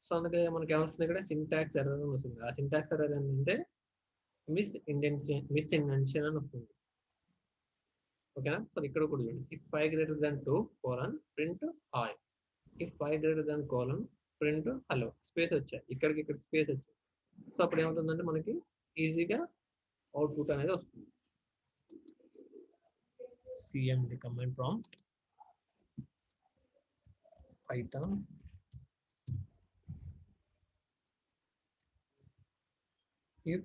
సో అందుకే మనకి ఏమొస్తుంది, ఇక్కడ సింటాక్స్ ఎర్రర్ అని వస్తుంది. ఆ సింటాక్స్ ఎర్రర్ ఏంటంటే మిస్ ఇండెన్షన్ అని వస్తుంది. ఓకేనా, సో ఇక్కడ కూడా చూడండి, if 5 greater than 2 colon print hi, if 5 greater than colon print hello, space వచ్చాయి, ఇక్కడికి ఇక్కడ స్పేస్ వచ్చాయి. సో అప్పుడు ఏమవుతుందంటే మనకి ఈజీగా అవుట్పుట్ అనేది వస్తుంది. cmd command prompt python if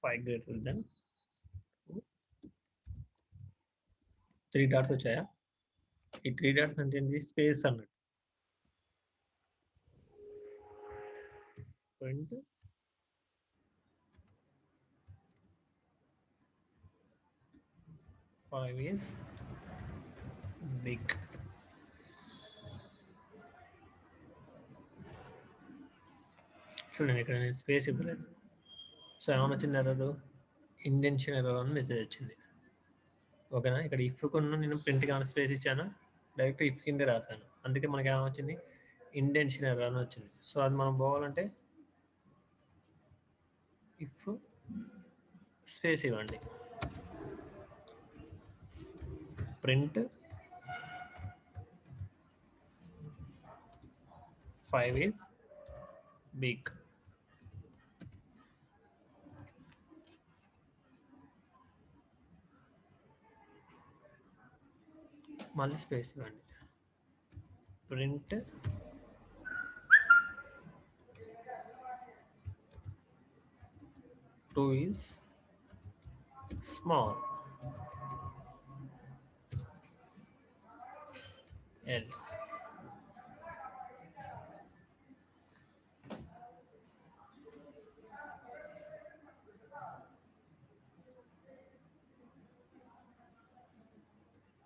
5 greater than 3 dots వచ్చాయా, ఈ 3 డాట్స్ అంటే ఏంటి, స్పేస్ అన్నట్టు. Print five is big. చూడండి ఇక్కడ నేను స్పేస్ ఇవ్వలేదు. సో ఏమైనా వచ్చింది ఎర్రర్, ఇండెన్షన్ ఎర్రర్ అని మెసేజ్ వచ్చింది. ఓకేనా, ఇక్కడ ఇఫ్ కొన్న నేను ప్రింట్ కానీ స్పేస్ ఇచ్చాను, డైరెక్ట్ ఇఫ్ కింద రాశాను, అందుకే మనకి ఏమొచ్చింది, ఇండెన్షన్ ఎర్రర్ అని వచ్చింది. సో అది మనం పోవాలంటే ఇఫ్ స్పేస్ ఇవ్వండి, ప్రింట్ 5 is big. మళ్ళీ స్పేస్ ఇవ్వండి, print 2 is small, else.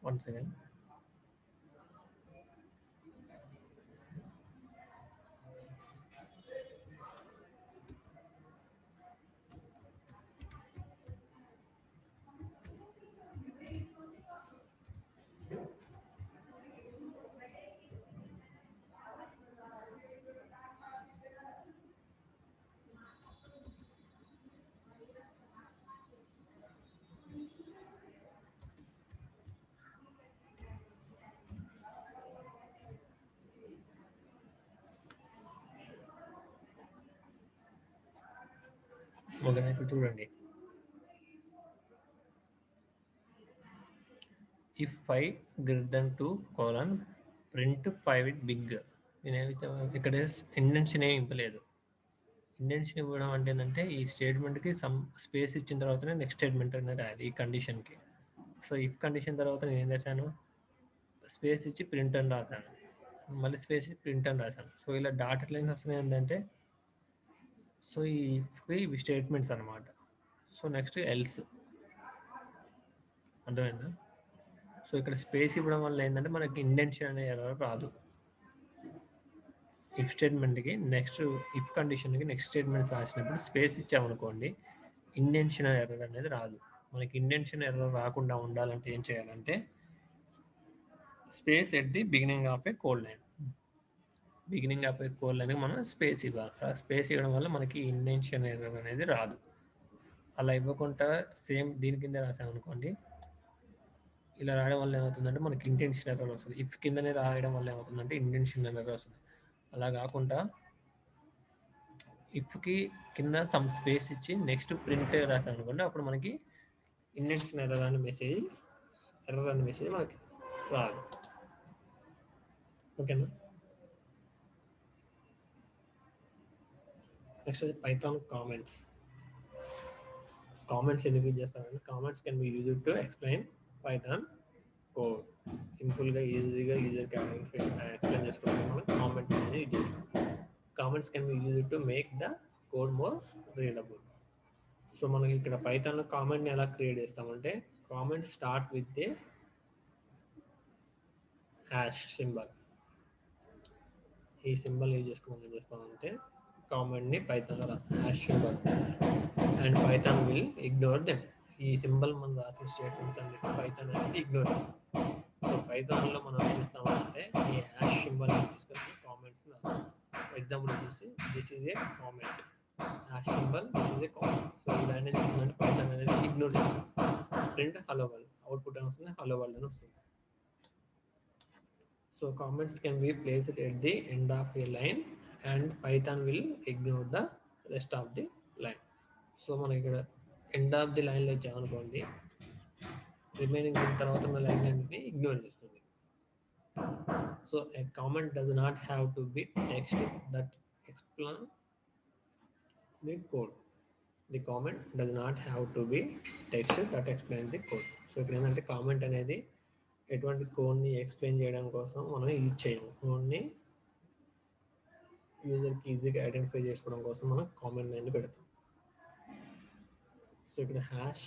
Once again, ఓకేనా, ఇప్పుడు చూడండి, if 5 greater than 2 colon print 5 with big. నేనేమైతే ఇక్కడ ఇండెన్షన్ ఏమి ఇవ్వలేదు. ఇండెన్షన్ ఇవ్వడం అంటే ఏంటంటే ఈ స్టేట్మెంట్కి సమ్ స్పేస్ ఇచ్చిన తర్వాతనే నెక్స్ట్ స్టేట్మెంట్ అనేది రాయాలి ఈ కండిషన్కి. సో ఇఫ్ కండిషన్ తర్వాత నేను ఏం రాశాను, స్పేస్ ఇచ్చి ప్రింట్ అని రాశాను, మళ్ళీ స్పేస్ ఇచ్చి ప్రింట్ అని రాశాను. సో ఇలా డాటెడ్ లైన్స్ వస్తున్నాయి ఏంటంటే, సో ఈ ఇఫ్కి ఇవి స్టేట్మెంట్స్ అనమాట. సో నెక్స్ట్ ఎల్స్, అర్థమైందా? సో ఇక్కడ స్పేస్ ఇవ్వడం వల్ల ఏంటంటే మనకి ఇండెన్షన్ అనే ఎర్రర్ రాదు. ఇఫ్ స్టేట్మెంట్కి నెక్స్ట్ ఇఫ్ కండిషన్కి నెక్స్ట్ స్టేట్మెంట్స్ రాసినప్పుడు స్పేస్ ఇచ్చామనుకోండి, ఇండెన్షన్ ఎర్రర్ అనేది రాదు. మనకి ఇండెన్షన్ ఎర్రర్ రాకుండా ఉండాలంటే ఏం చేయాలంటే, space at the beginning of a code line, beginning of a code లైన్కి మనం స్పేస్ ఇవ్వాలి. ఆ స్పేస్ ఇవ్వడం వల్ల మనకి ఇండెన్షన్ ఎర్రర్ అనేది రాదు. అలా ఇవ్వకుండా సేమ్ దీని కింద రాసామనుకోండి, ఇలా రాయడం వల్ల ఏమవుతుందంటే మనకి ఇంటెన్షన్ ఎర్రర్ వస్తుంది. ఇఫ్ కిందనే రాయడం వల్ల ఏమవుతుందంటే ఇంటెన్షన్ ఎర్రర్ వస్తుంది. అలా కాకుండా ఇఫ్కి కింద సమ్ స్పేస్ ఇచ్చి నెక్స్ట్ ప్రింట్ రాసాం అనుకోండి, అప్పుడు మనకి ఇండెన్షన్ ఎర్రర్ అనే మెసేజ్ మనకి రాదు. ఓకేనా, నెక్స్ట్ పైథాన్ కామెంట్స్. కామెంట్స్ ఎందుకు యూజ్ చేస్తారంటే, comments can be used to explain Python code. సింపుల్గా ఈజీగా యూజర్కి ఎక్స్ప్లెయిన్ చేసుకోవడానికి మనం కామెంట్స్ అనేది యూజ్ చేస్తాం. Comments can be used to make the code more readable. So మనకి ఇక్కడ పైథాన్లో కామెంట్ని ఎలా క్రియేట్ చేస్తామంటే, comment start with a hash symbol. ఈ సింబల్ యూజ్ చేసుకుని ఏం చేస్తామంటే, కామెంట్ని పైథాన్లో hash symbol, and Python will ignore them. ఈ సింబల్ మనం రాసిన స్టేట్మెంట్స్ అన్ని పైథాన్ అనేది ఇగ్నోర్ చేస్తాం. సో పైథాన్లో మనం ఏం చేస్తామంటే, ఈ హ్యాష్ సింబల్ తీసుకొని కామెంట్స్ని రాస్తాం. ఫర్ ఎగ్జాంపుల్ చూసి, this is a comment, hash symbol, this is a comment. So ఇలా అనేది ఏంటంటే పైథాన్ అనేది ఇగ్నోర్ చేస్తాం. ప్రింట్ హలో వరల్డ్, అవుట్పుట్ వస్తుంది హలో వరల్డ్ అని వస్తుంది. So comments can be placed at the end of a line and Python will ignore the rest of the line. So మనకి ఇక్కడ ఎండ్ ఆఫ్ ది లైన్లో ఇచ్చామనుకోండి, remaining తర్వాత ఉన్న line అన్నింటినీ ignore చేస్తుంది. So a comment does not have to be text that explain the code. The comment does not have to be text that explains the code. So ఇక్కడ ఏంటంటే comment అనేది ఎటువంటి కోడ్ని ఎక్స్ప్లెయిన్ చేయడం కోసం మనం యూజ్ చేయము. కోడ్ని యూజర్కి ఈజీగా ఐడెంటిఫై చేసుకోవడం కోసం మనం కామెంట్ అనేది పెడతాం. సో ఇక్కడ హ్యాష్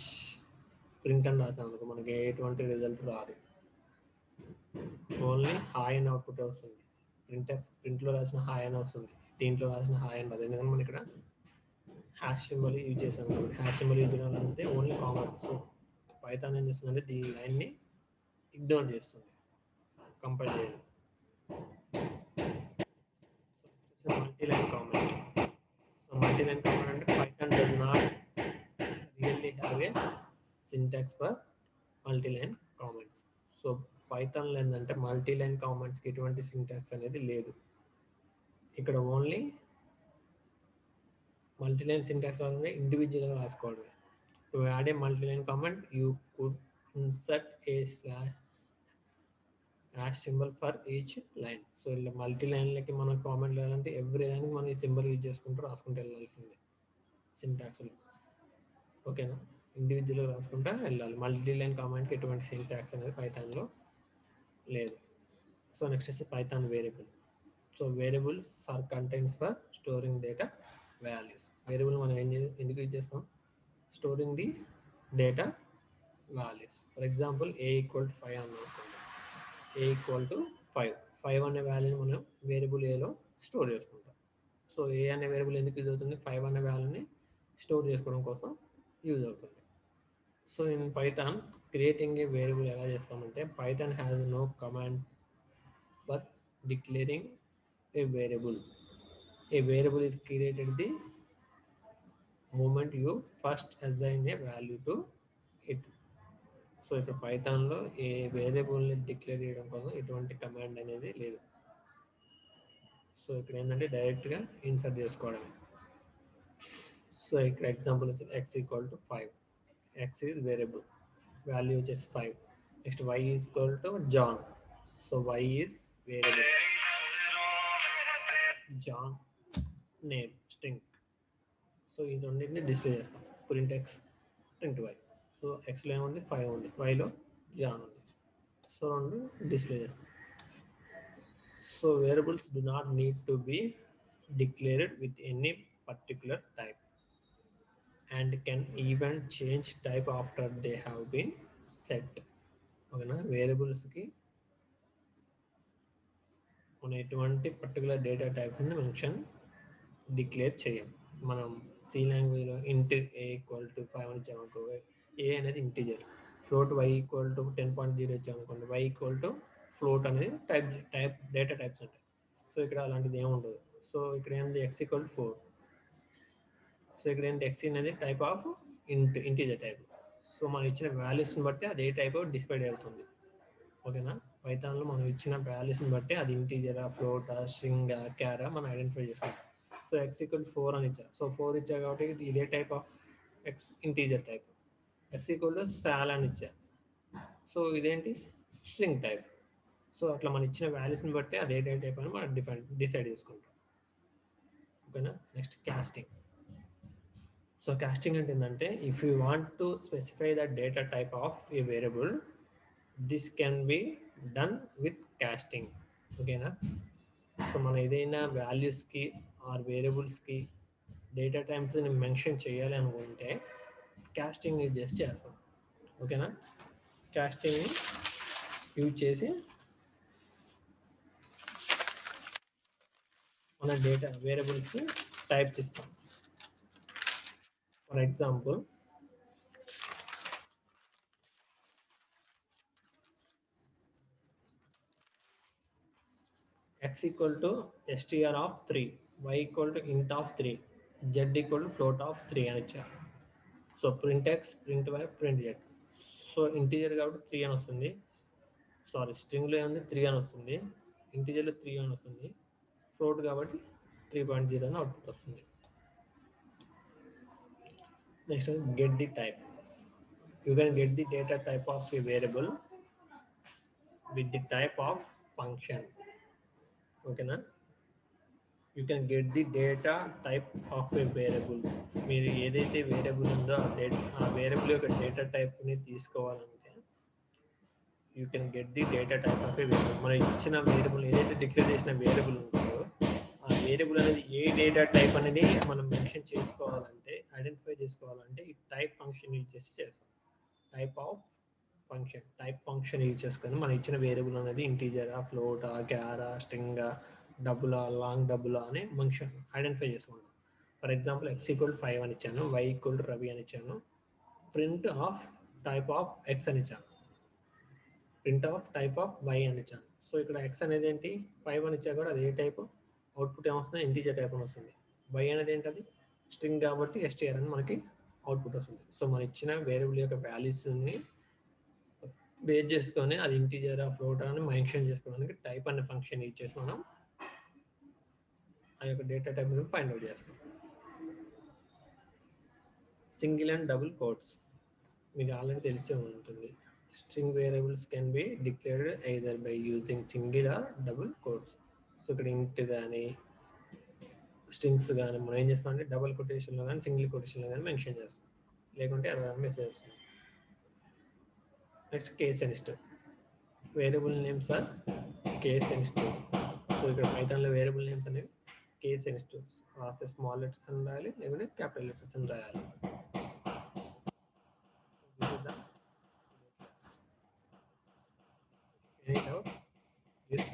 ప్రింట్ అని రాసాం అనుకో, మనకి ఎటువంటి రిజల్ట్ రాదు, ఓన్లీ హాయ్ అని అవుట్పుట్ వస్తుంది. ప్రింట్లో రాసిన హాయ్ అని వస్తుంది, దీంట్లో రాసిన హాయ్ అని రాదు. ఎందుకంటే మన ఇక్కడ హ్యాష్ సింబల్ యూజ్ చేశాను కాబట్టి హ్యాష్ సింబల్ యూజ్ చేయాలంటే ఓన్లీ కామన్. సో పైథాన్ ఏం చేస్తుందంటే ఈ లైన్ని ఇగ్నోర్ చేస్తుంది, కంపైల్ చేయదు. So multi line comment. So multi line comment అంటే Python does not really have a syntax for multi line comments. So పైథాన్లో ఏంటంటే మల్టీ లైన్ కామెంట్స్కి ఎటువంటి సింటాక్స్ అనేది లేదు. ఇక్కడ ఓన్లీ మల్టీలైన్ సింటాక్స్ రాగానే ఇండివిజువల్గా రాసుకోవడమే. To add a multiline comment you could insert a slash symbol for each line. So ఇలా మల్టీ లైన్లకి మనం కామెంట్ వేయాలంటే ఎవ్రీ లైన్కి మనం ఈ సింబల్ యూజ్ చేసుకుంటూ రాసుకుంటూ వెళ్ళాల్సిందే సింటాక్స్లో. ఓకేనా, ఇండివిజువల్గా రాసుకుంటా వెళ్ళాలి. మల్టీ లైన్ కామెంట్కి ఎటువంటి సింటాక్స్ అనేది పైథాన్లో లేదు. సో నెక్స్ట్ వచ్చి Python variable. So variables are containers for storing data values. Variable మనం ఎందుకు యూజ్ చేస్తాం? Storing the data values. For example a equal to 5 అని అనుకోండి. ఏ ఈక్వల్ టు 5 అనే వాల్యూని మనం వేరియబుల్ ఏలో స్టోర్ చేసుకుంటాం. సో ఏ అనే వేరియబుల్ ఎందుకు యూజ్ అవుతుంది? 5 అనే వాల్యూని స్టోర్ చేసుకోవడం కోసం యూజ్ అవుతుంది. So in Python creating a variable ఎలా చేస్తామంటే Python has no command for declaring a variable. A variable is created the moment you first assign a value to it. So ఇక్కడ పైథాన్లో ఏ వేరియబుల్ని డిక్లేర్ చేయడం కోసం ఎటువంటి కమాండ్ అనేది లేదు. సో ఇక్కడ ఏంటంటే డైరెక్ట్గా ఇన్సర్ట్ చేసుకోవడమే. సో ఇక్కడ ఎగ్జాంపుల్ వచ్చి x equal to 5. X is variable, value వచ్చేసి 5. Next y is equal to John. So y is variable, John name string. So ఈ రెండింటిని డిస్ప్లే చేస్తాం. Print x, print y. So ఎక్స్లో ఏముంది? 5 ఉంది, వైలో జాన్ ఉంది. సో రెండు డిస్ప్లే చేస్తాం. So variables do not need to be declared with any particular type and can even change type after they have been set. ఓకేనా, వేరియబుల్స్కి మనం ఎటువంటి పర్టికులర్ డేటా టైప్ని మెన్షన్ డిక్లేర్ చేయం. మనం సి లాంగ్వేజ్లో ఇంట్ ఏ ఈక్వల్ టు 5 అని ఇచ్చామనుకో, ఏ అనేది integer. Float y equal to 10.0 ఇచ్చామనుకోండి, వై ఈక్వల్ టు ఫ్లోట్ అనేది టైప్ డేటా టైప్స్ ఉంటాయి. సో ఇక్కడ అలాంటిది ఏమి ఉండదు. సో ఇక్కడ ఏంది? X equal to 4. సో ఇక్కడ ఏంటి? ఎక్స్ అనేది type of integer type. So మనం ఇచ్చిన వాల్యూస్ని బట్టి అది ఏ టైప్ డిస్ప్లే అవుతుంది. ఓకేనా, పైథాన్లో మనం ఇచ్చిన వాల్యూస్ని బట్టి అది ఇంటీజరా, ఫ్లోటా, స్ట్రింగా, క్యారా మనం ఐడెంటిఫై చేసుకుంటాం. సో ఎక్స్ ఈక్వల్ 4 అని ఇచ్చా. సో 4 ఇచ్చా కాబట్టి ఇది ఇదే type of X, integer type. X equal to సాల్ అని ఇచ్చా. సో ఇదేంటి? String type. సో అట్లా మనం ఇచ్చిన వాల్యూస్ని బట్టి అది ఏ టైప్ అని మనం డిసైడ్ చేసుకుంటాం. ఓకేనా, నెక్స్ట్ కాస్టింగ్. సో కాస్టింగ్ అంటే ఏంటంటే if you want to specify the data type of a variable, this can be done with casting. ఓకేనా, సో మనం ఏదైనా వాల్యూస్కి ఆర్ వేరియబుల్స్కి డేటా టైప్స్ని మెన్షన్ చేయాలి అనుకుంటే కాస్టింగ్ యూజ్ చేసి చేస్తాం. ఓకేనా, కాస్టింగ్ని యూజ్ చేసి మన డేటా వేరియబుల్స్కి టైప్స్ ఇస్తాం. For example x equal to str of 3, y equal to int of 3, z equal to float of 3 అని ఇచ్చారు. So print x, print y, print z. So integer కాబట్టి 3 అని వస్తుంది. సారీ, స్ట్రింగ్లో ఏముంది? 3 అని వస్తుంది. ఇంటీజర్లో 3 అని వస్తుంది. ఫ్లోట్ కాబట్టి 3.0 అని అవుట్పుట్ వస్తుంది. Next get the type. You can get the data type of a variable with the type of function. ఓకేనా, you can get the data type of a variable. మీరు ఏదైతే వేరియబుల్ ఉందో ఆ వేరియబుల్ యొక్క data టైప్ని తీసుకోవాలంటే you can get the data type of a variable. మనం ఇచ్చిన variable ఏదైతే డిక్లేర్ చేసిన వేరియబుల్ ఉంటుందో ఆ వేరియబుల్ అనేది ఏ డేటా టైప్ అనేది మనం మెన్షన్ చేసుకోవాలంటే, ఐడెంటిఫై చేసుకోవాలంటే ఈ టైప్ ఫంక్షన్ యూజ్ చేసి చేస్తాం. Type of function, type function use చేసుకొని మనం ఇచ్చిన వేరియబుల్ అనేది ఇంటీజరా, ఫ్లోటా, క్యారా, స్ట్రింగా, డబులా, లాంగ్ డబులా అని ఫంక్షన్ ఐడెంటిఫై చేసుకుంటాం. ఫర్ ఎగ్జాంపుల్ x ఈక్వల్ 5 అని ఇచ్చాను, y ఈక్వల్ రవి అని ఇచ్చాను, print of type of x అని ఇచ్చాను, print of type of y అని ఇచ్చాను. సో ఇక్కడ x అనేది ఏంటి 5 అని ఇచ్చా కూడా అది ఏ టైప్, అవుట్పుట్ ఏమొస్తుంది ఇంటీజర్ టైప్ అని వస్తుంది. y అనేది ఏంటది స్ట్రింగ్ కాబట్టి str అని మనకి అవుట్పుట్ వస్తుంది. సో మనం ఇచ్చిన వేరియబుల్ యొక్క వాల్యూస్ని బేస్ చేసుకొని అది ఇంటీజర్ ఫ్లోట్ అని మెన్షన్ చేసుకోవడానికి టైప్ అనే ఫంక్షన్ యూజ్ చేసి మనం ఆ యొక్క డేటా టైప్ ఫైండ్ అవుట్ చేస్తాం. సింగిల్ అండ్ డబుల్ కోట్స్ మీకు ఆల్రెడీ తెలిసే ఉంటుంది. String variables can be declared either by using single or double quotes. So ఇక్కడ ఇంట్ కానీ స్ట్రింగ్స్ కానీ మనం ఏం చేస్తాం అంటే డబుల్ కొటేషన్లో కానీ సింగిల్ కొటేషన్లో కానీ మెన్షన్ చేస్తాం, లేకుంటే ఎర్రర్ మెసేజ్ వస్తుంది. Next case sensitive variable names are case sensitive. So ఇక్కడ పైథాన్లో వేరియబుల్ నేమ్స్ అనేవి కేస్ సెన్సిటివ్, రాస్తే స్మాల్ లెటర్స్ అని రాయాలి లేకుంటే క్యాపిటల్ లెటర్స్ అని రాయాలి. This is the class. Any doubt? Please